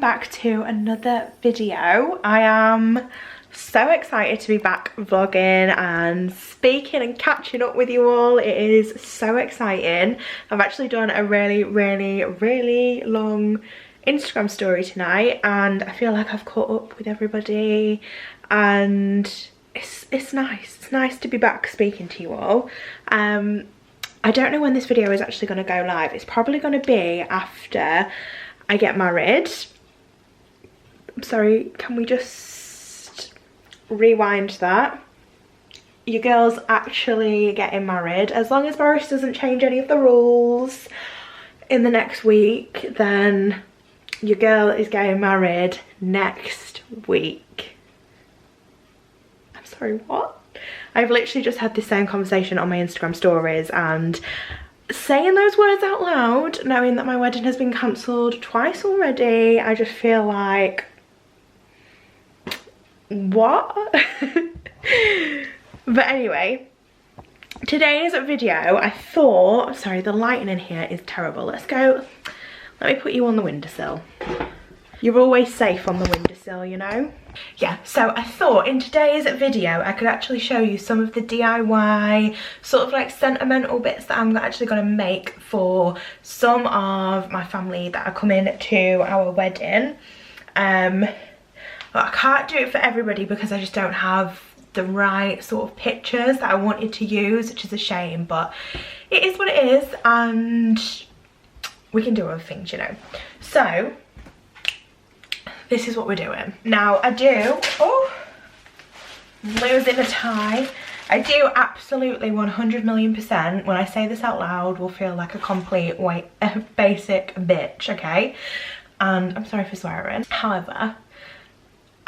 back to another video. I am so excited to be back vlogging and speaking and catching up with you all. It is so exciting. I've actually done a really long Instagram story tonight and I feel like I've caught up with everybody and it's nice. It's nice to be back speaking to you all. I don't know when this video is actually going to go live. It's probably going to be after I get married. I'm sorry, can we just rewind that? Your girl's actually getting married. As long as Boris doesn't change any of the rules in the next week, then your girl is getting married next week. I'm sorry, what? I've literally just had this same conversation on my Instagram stories, and saying those words out loud, knowing that my wedding has been cancelled twice already, I just feel like, what? But anyway, today's video, I thought, sorry, the lighting in here is terrible. Let me put you on the windowsill. You're always safe on the windowsill, you know? Yeah, so I thought in today's video I could actually show you some of the DIY sort of like sentimental bits that I'm actually going to make for some of my family that are coming to our wedding. But I can't do it for everybody because I just don't have the right sort of pictures that I wanted to use, which is a shame, but it is what it is and we can do other things, you know. So this is what we're doing. Now I do, losing a tie. I do absolutely 100,000,000%, when I say this out loud, will feel like a complete basic bitch, okay? And I'm sorry for swearing. However,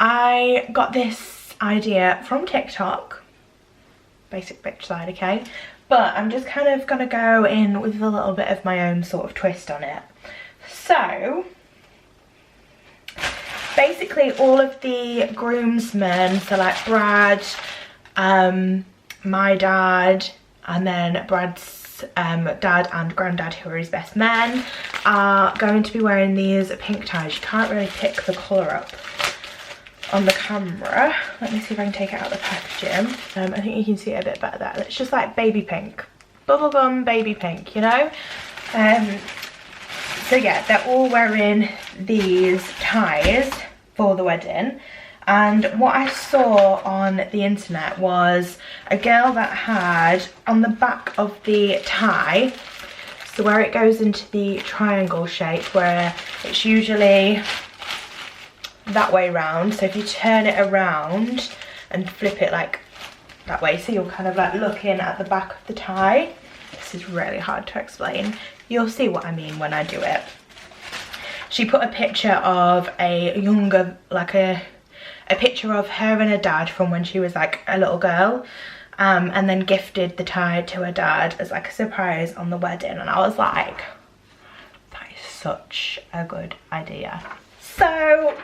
I got this idea from TikTok, basic bitch side, okay? But I'm just kind of gonna go in with a little bit of my own sort of twist on it. So basically all of the groomsmen, so like Brad, my dad, and then Brad's dad and granddad, who are his best men, are going to be wearing these pink ties. You can't really pick the colour up on the camera. Let me see if I can take it out of the packaging. I think you can see it a bit better there. It's just like baby pink, bubblegum baby pink, you know? So yeah, they're all wearing these ties for the wedding, and what I saw on the internet was a girl that had on the back of the tie, so where it goes into the triangle shape, where it's usually that way round, so if you turn it around and flip it like that way, so you're kind of like looking at the back of the tie. This is really hard to explain. You'll see what I mean when I do it. She put a picture of a younger, like a picture of her and her dad from when she was like a little girl, and then gifted the tie to her dad as like a surprise on the wedding, and I was like, that is such a good idea. So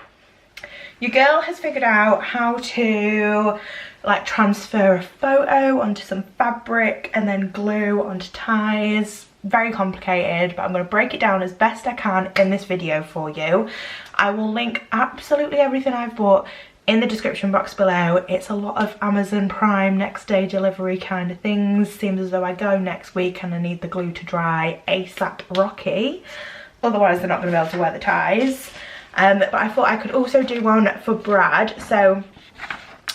your girl has figured out how to like transfer a photo onto some fabric and then glue onto ties. Very complicated, but I'm going to break it down as best I can in this video for you. I will link absolutely everything I've bought in the description box below. It's a lot of Amazon Prime next day delivery kind of things. Seems as though I go next week and I need the glue to dry ASAP Rocky, otherwise they're not going to be able to wear the ties. But I thought I could also do one for Brad. So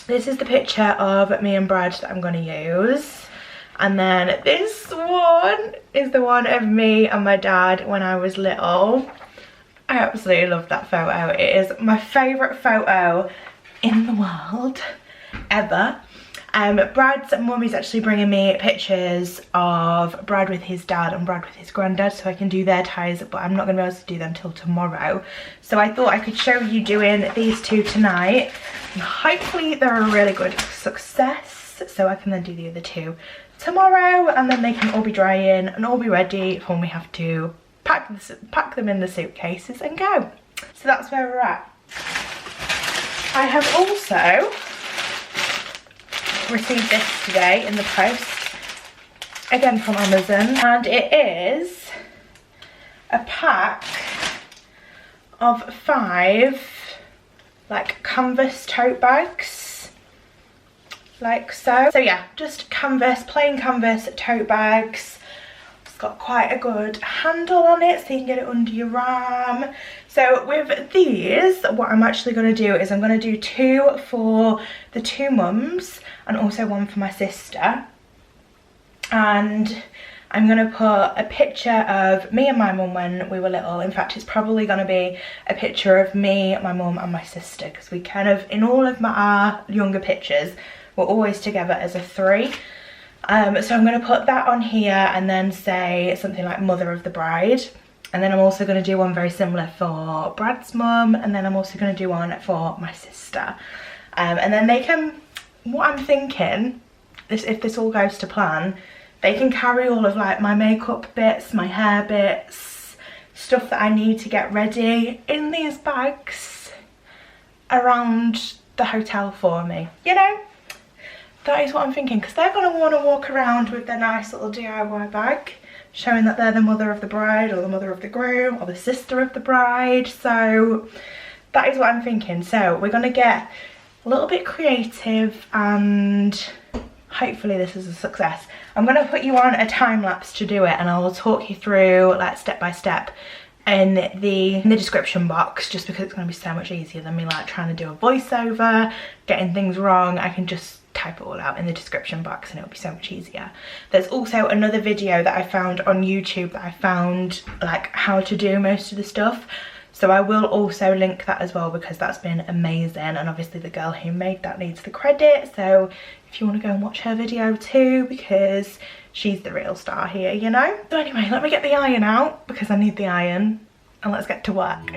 this is the picture of me and Brad that I'm going to use. And then this one is the one of me and my dad when I was little. I absolutely love that photo. It is my favourite photo in the world ever. Brad's mum is actually bringing me pictures of Brad with his dad and Brad with his granddad, so I can do their ties, but I'm not going to be able to do them till tomorrow. So I thought I could show you doing these two tonight, and hopefully they're a really good success, so I can then do the other two tomorrow, and then they can all be drying and all be ready for when we have to pack them in the suitcases and go. So that's where we're at. I have also received this today in the post, again from Amazon, and it is a pack of 5 like canvas tote bags, like so. So yeah, just canvas, plain canvas tote bags. It's got quite a good handle on it so you can get it under your arm. So with these, what I'm actually going to do is I'm going to do 2 for the 2 mums and also 1 for my sister. And I'm going to put a picture of me and my mum when we were little. In fact, it's probably going to be a picture of me, my mum and my sister, because we kind of, in all of our younger pictures, we're always together as a 3. So I'm going to put that on here and then say something like mother of the bride. And then I'm also going to do one very similar for Brad's mum, and then I'm also going to do one for my sister. And then they can, what I'm thinking, is if this all goes to plan, they can carry all of like my makeup bits, my hair bits, stuff that I need to get ready in these bags around the hotel for me, you know? That is what I'm thinking, because they're going to want to walk around with their nice little DIY bag, showing that they're the mother of the bride or the mother of the groom or the sister of the bride. So that is what I'm thinking. So we're going to get a little bit creative and hopefully this is a success. I'm going to put you on a time lapse to do it, and I will talk you through like step by step in the description box, just because it's going to be so much easier than me like trying to do a voiceover, getting things wrong. I can just type it all out in the description box and it'll be so much easier. There's also another video that I found on YouTube that I found like how to do most of the stuff, so I will also link that as well, because that's been amazing, and obviously the girl who made that needs the credit. So if you want to go and watch her video too, because she's the real star here, you know. So anyway, let me get the iron out because I need the iron, and let's get to work.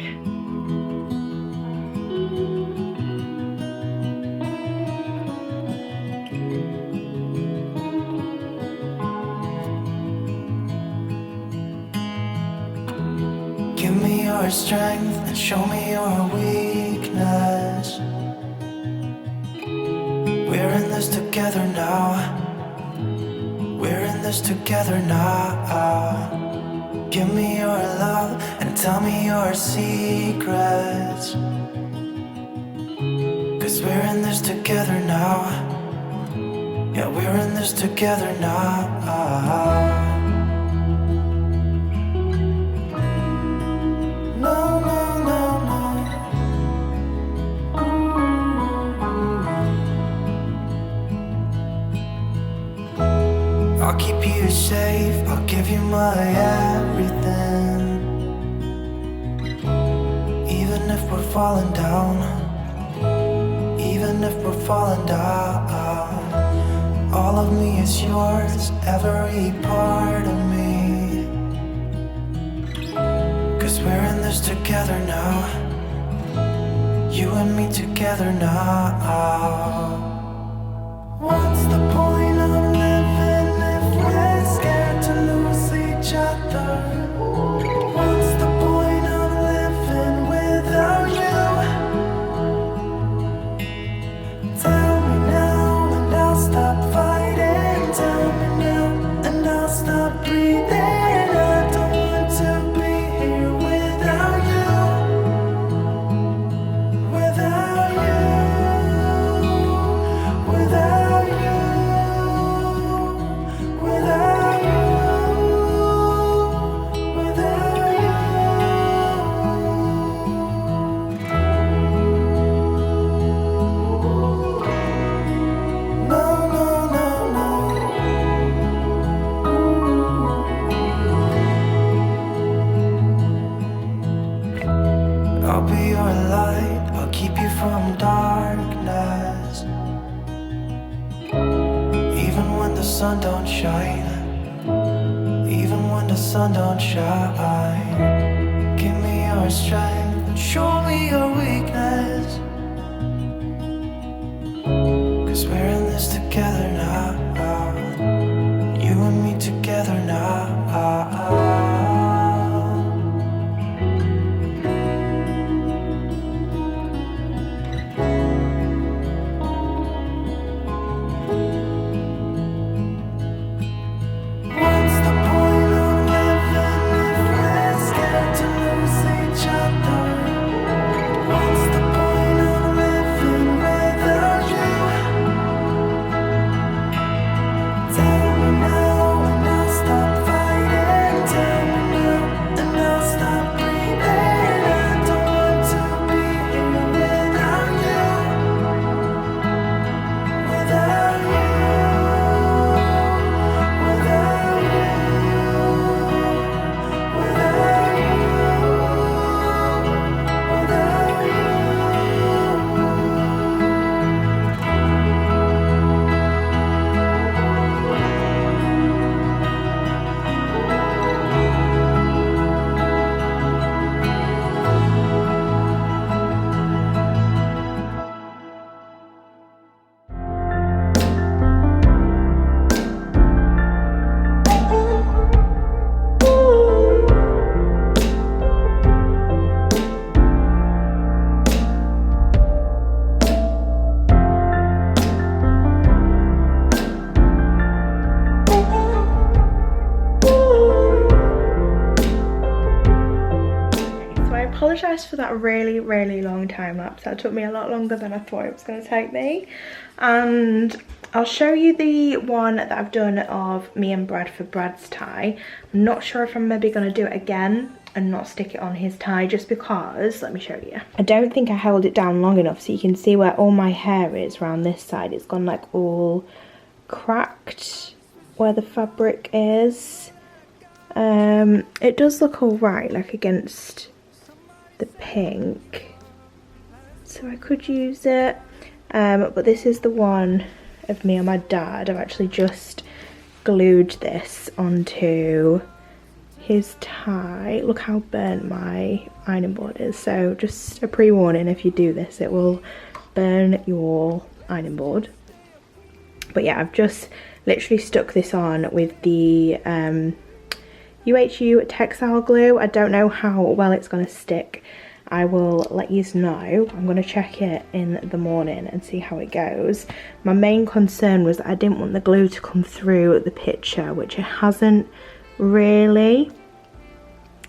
Give me your strength and show me your weakness. We're in this together now. We're in this together now. Give me your love and tell me your secrets. 'Cause we're in this together now. Yeah, we're in this together now. I'll keep you safe, I'll give you my everything. Even if we're falling down, even if we're falling down, all of me is yours, every part of me. 'Cause we're in this together now. You and me together now. What's the point of living if we're scared to lose each other? What's the point of living without you? Tell me now and I'll stop fighting. Tell me now and I'll stop breathing. I don't want to be here without you. Without you. Without you. Without you. Without you. No, no, no, no. I'll be your light, I'll keep you from darkness. Even when the sun don't shine, even when the sun don't shine. Give me your strength and show me your weakness. 'Cause we're in this together now. You and me together now. What's the point of living if we're scared to lose each other? apologise for that really, really long time lapse. That took me a lot longer than I thought it was going to take me. And I'll show you the one that I've done of me and Brad for Brad's tie. I'm not sure if I'm maybe going to do it again and not stick it on his tie, just because, let me show you. I don't think I held it down long enough so you can see where all my hair is around this side. It's gone like all cracked where the fabric is. It does look alright, like against the pink, so I could use it, but this is the one of me and my dad. I've actually just glued this onto his tie. Look how burnt my ironing board is, so just a pre-warning, if you do this it will burn your ironing board. But yeah, I've just literally stuck this on with the UHU textile glue. I don't know how well it's going to stick. I will let you know. I'm going to check it in the morning and see how it goes. My main concern was that I didn't want the glue to come through the picture, which it hasn't really.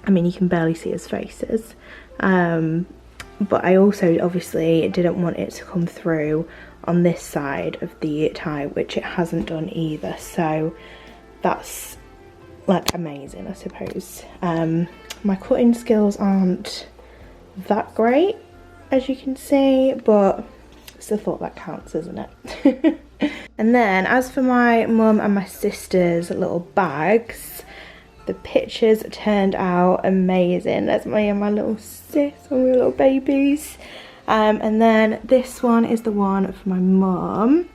I mean, you can barely see his faces. But I also obviously didn't want it to come through on this side of the tie, which it hasn't done either. So that's like amazing, I suppose. My cutting skills aren't that great, as you can see, but it's the thought that counts, isn't it? And then as for my mum and my sister's little bags, the pictures turned out amazing. That's me and my little sis when we were little babies. And then this one is the one for my mum,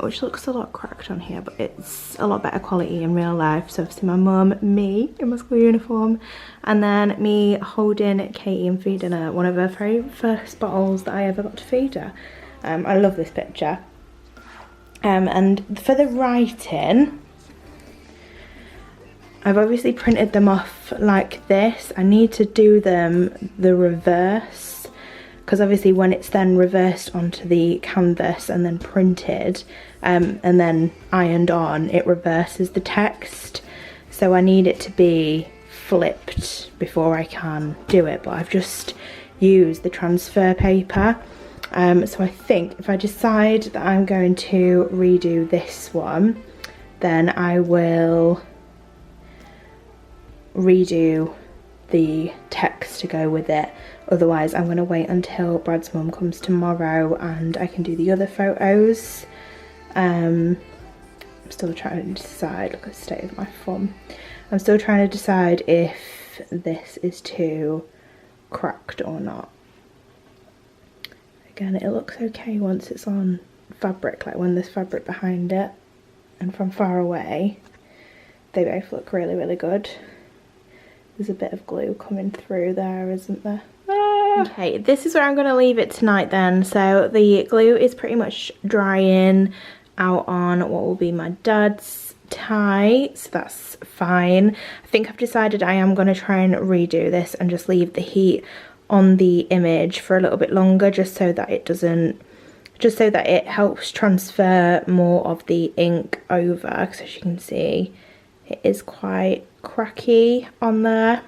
which looks a lot cracked on here, but it's a lot better quality in real life. So obviously my mum, me in my school uniform, and then me holding Katie and feeding her one of her very first bottles that I ever got to feed her. I love this picture. And for the writing, I've obviously printed them off like this. I need to do them the reverse, because obviously when it's then reversed onto the canvas and then printed and then ironed on, it reverses the text. So I need it to be flipped before I can do it, but I've just used the transfer paper. So I think if I decide that I'm going to redo this one, then I will redo the text to go with it. Otherwise I'm going to wait until Brad's mum comes tomorrow and I can do the other photos. I'm still trying to decide. Look at the state of my thumb. I'm still trying to decide if this is too cracked or not. Again, it looks okay once it's on fabric, like when there's fabric behind it, and from far away they both look really, really good. There's a bit of glue coming through there, isn't there? Okay, this is where I'm going to leave it tonight then. So the glue is pretty much drying out on what will be my dad's tie, so that's fine. I think I've decided I am going to try and redo this and just leave the heat on the image for a little bit longer, just so that it doesn't, just so that it helps transfer more of the ink over, because as you can see it is quite cracky on there.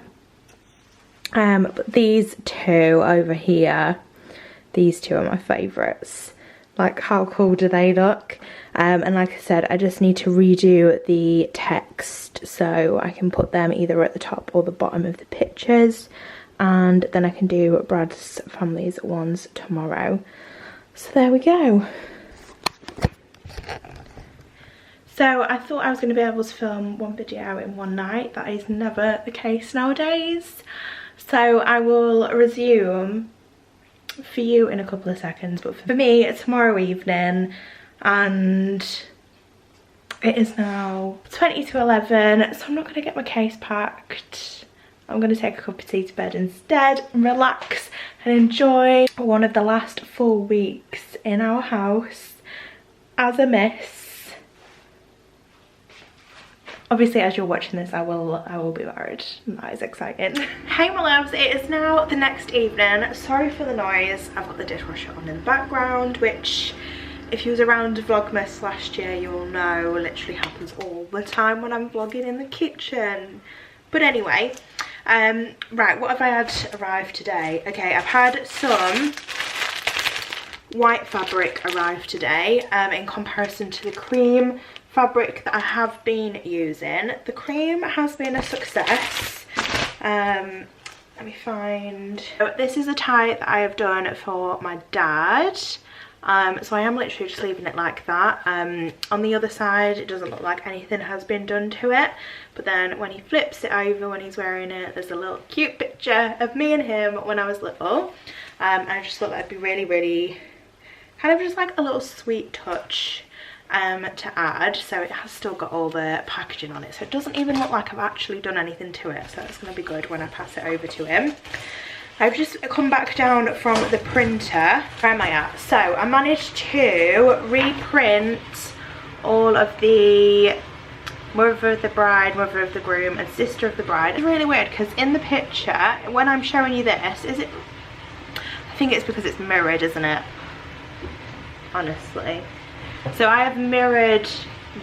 But these two over here, these two are my favourites. Like, how cool do they look? And like I said, I just need to redo the text so I can put them either at the top or the bottom of the pictures, and then I can do Brad's family's ones tomorrow. So there we go. So I thought I was going to be able to film one video in one night. That is never the case nowadays. So I will resume for you in a couple of seconds, but for me it's tomorrow evening and it is now 20 to 11, so I'm not going to get my case packed. I'm going to take a cup of tea to bed instead and relax and enjoy one of the last full weeks in our house as a miss. Obviously, as you're watching this, I will be married. That is exciting. Hey my loves, it is now the next evening. Sorry for the noise. I've got the dishwasher on in the background, which if you was around Vlogmas last year, you'll know literally happens all the time when I'm vlogging in the kitchen. But anyway, Right, what have I had arrive today? Okay, I've had some white fabric arrive today in comparison to the cream fabric that I have been using. The cream has been a success. Let me find. This is a tie that I have done for my dad. So I am literally just leaving it like that. On the other side, it doesn't look like anything has been done to it. But then when he flips it over when he's wearing it, there's a little cute picture of me and him when I was little. And I just thought that'd be really, really kind of just like a little sweet touch to add. So it has still got all the packaging on it. So it doesn't even look like I've actually done anything to it. So that's going to be good when I pass it over to him. I've just come back down from the printer. Where am I at? So I managed to reprint all of the mother of the bride, mother of the groom and sister of the bride. It's really weird because in the picture, when I'm showing you this, is it, I think it's because it's mirrored, isn't it? Honestly. So I have mirrored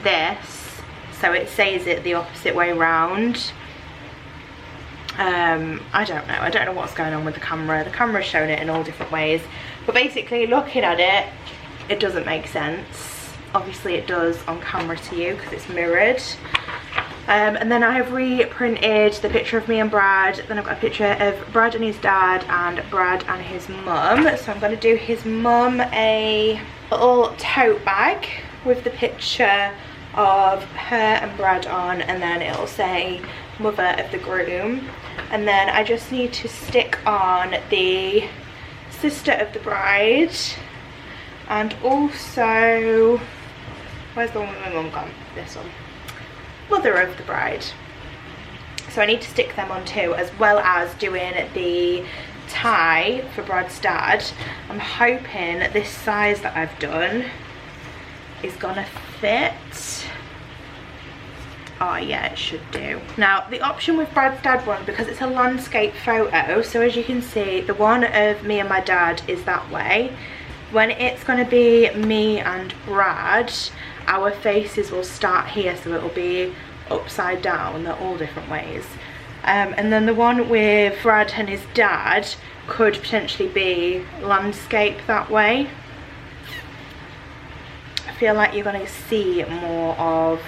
this so it says it the opposite way round. I don't know what's going on with the camera's showing it in all different ways, but basically looking at it, it doesn't make sense. Obviously it does on camera to you because it's mirrored. And then I have reprinted the picture of me and Brad. Then I've got a picture of Brad and his dad and Brad and his mum. So I'm going to do his mum a little tote bag with the picture of her and Brad on, and then it'll say mother of the groom. And then I just need to stick on the sister of the bride, and also, where's the one with my mum gone? This one, mother of the bride. So I need to stick them on too, as well as doing the tie for Brad's dad. I'm hoping this size that I've done is gonna fit. Oh yeah, it should do. Now the option with Brad's dad one, because it's a landscape photo, so as you can see the one of me and my dad is that way. When it's going to be me and Brad, our faces will start here, so it'll be upside down. They're all different ways. And then the one with Brad and his dad could potentially be landscape that way. I feel like you're going to see more of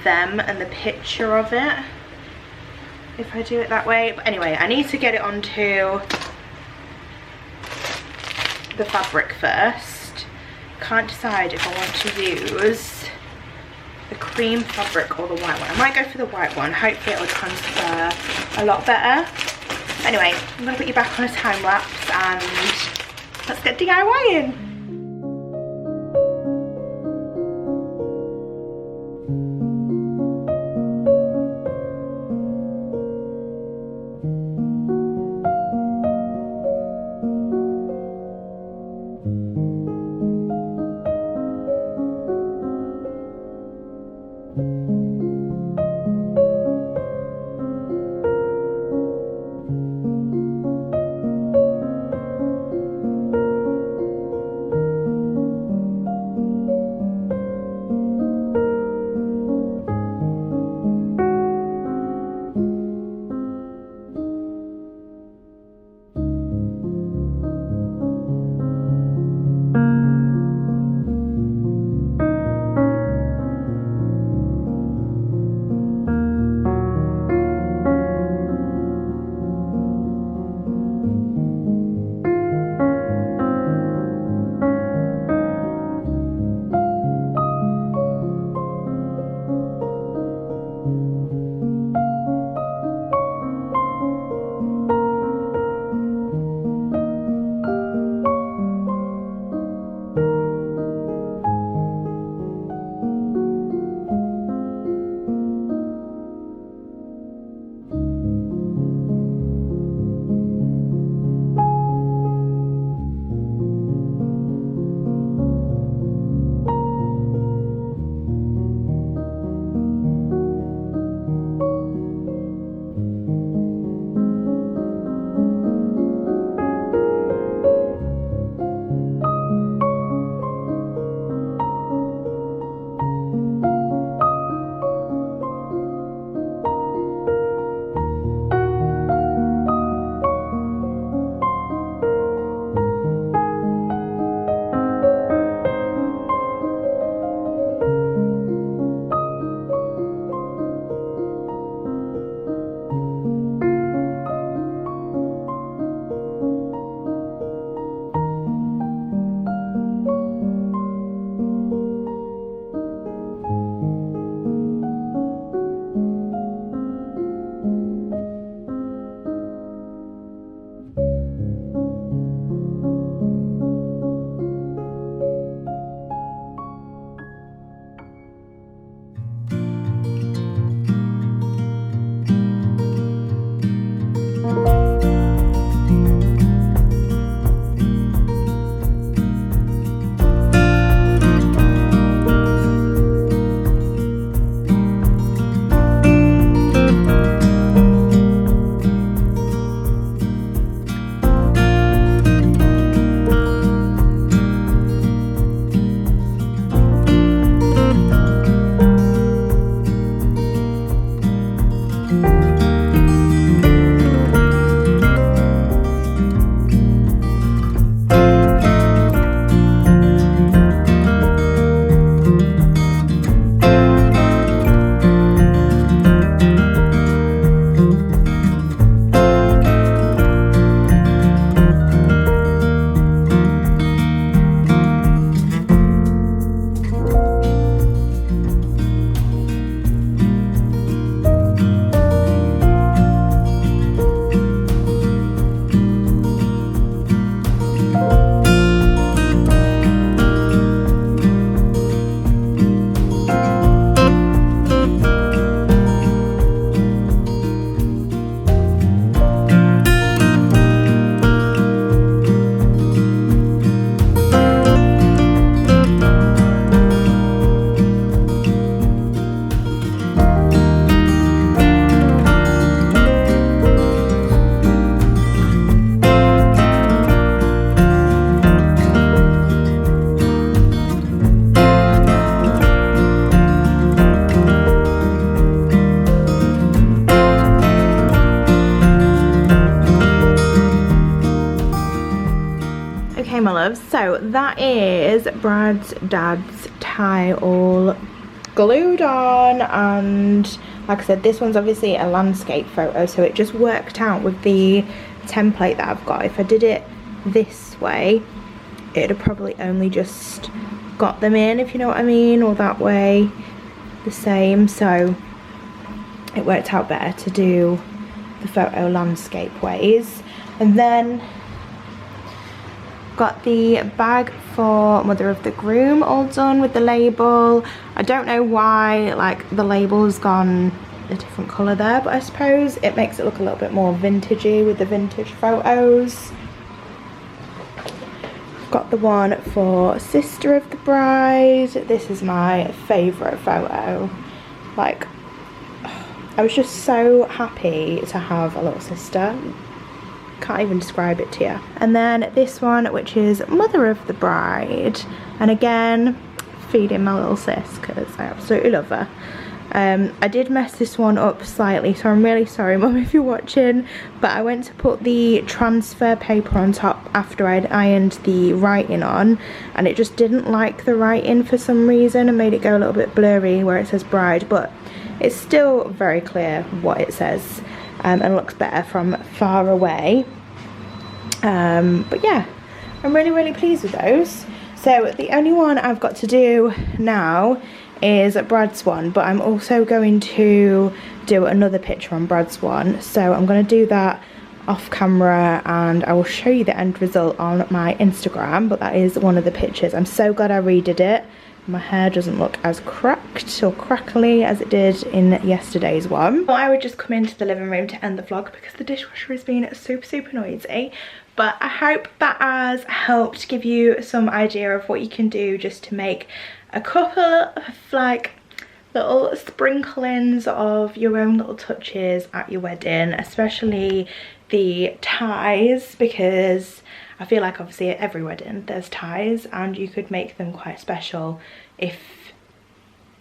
them and the picture of it if I do it that way. But anyway, I need to get it onto the fabric first. Can't decide if I want to use the cream fabric or the white one. I might go for the white one. Hopefully it'll transfer a lot better. Anyway, I'm gonna put you back on a time lapse and let's get DIYing. So that is Brad's dad's tie all glued on, and like I said, this one's obviously a landscape photo, so it just worked out with the template that I've got. If I did it this way, it'd have probably only just got them in, if you know what I mean, or that way the same, so it worked out better to do the photo landscape ways. And then got the bag for mother of the groom all done with the label. I don't know why like the label's gone a different colour there, but I suppose it makes it look a little bit more vintagey with the vintage photos. Got the one for sister of the bride. This is my favourite photo. Like, I was just so happy to have a little sister. Can't even describe it to you. And then this one, which is mother of the bride, and again feeding my little sis because I absolutely love her. I did mess this one up slightly, so I'm really sorry mum if you're watching, but I went to put the transfer paper on top after I'd ironed the writing on, and it just didn't like the writing for some reason and made it go a little bit blurry where it says bride, but it's still very clear what it says. And looks better from far away. But yeah, I'm really pleased with those. So the only one I've got to do now is Brad's one, but I'm also going to do another picture on Brad's one, so I'm going to do that off camera and I will show you the end result on my Instagram. But that is one of the pictures. I'm so glad I redid it. My hair doesn't look as cracked or crackly as it did in yesterday's one. Well, I would just come into the living room to end the vlog because the dishwasher has been super noisy. But I hope that has helped give you some idea of what you can do just to make a couple of like little sprinklings of your own little touches at your wedding, especially the ties, because I feel like obviously at every wedding there's ties and you could make them quite special if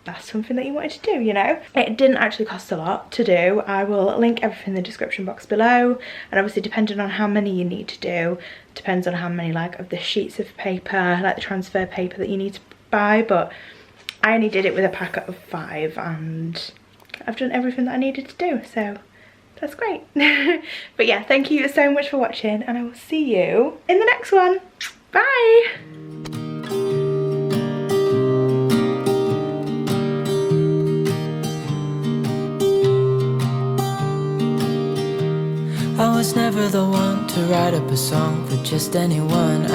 that's something that you wanted to do, you know. It didn't actually cost a lot to do. I will link everything in the description box below, and obviously depending on how many you need to do, depends on how many like of the sheets of paper, like the transfer paper that you need to buy, but I only did it with a packet of 5 and I've done everything that I needed to do, so that's great. But yeah, thank you so much for watching and I will see you in the next one. Bye! I was never the one to write up a song for just anyone.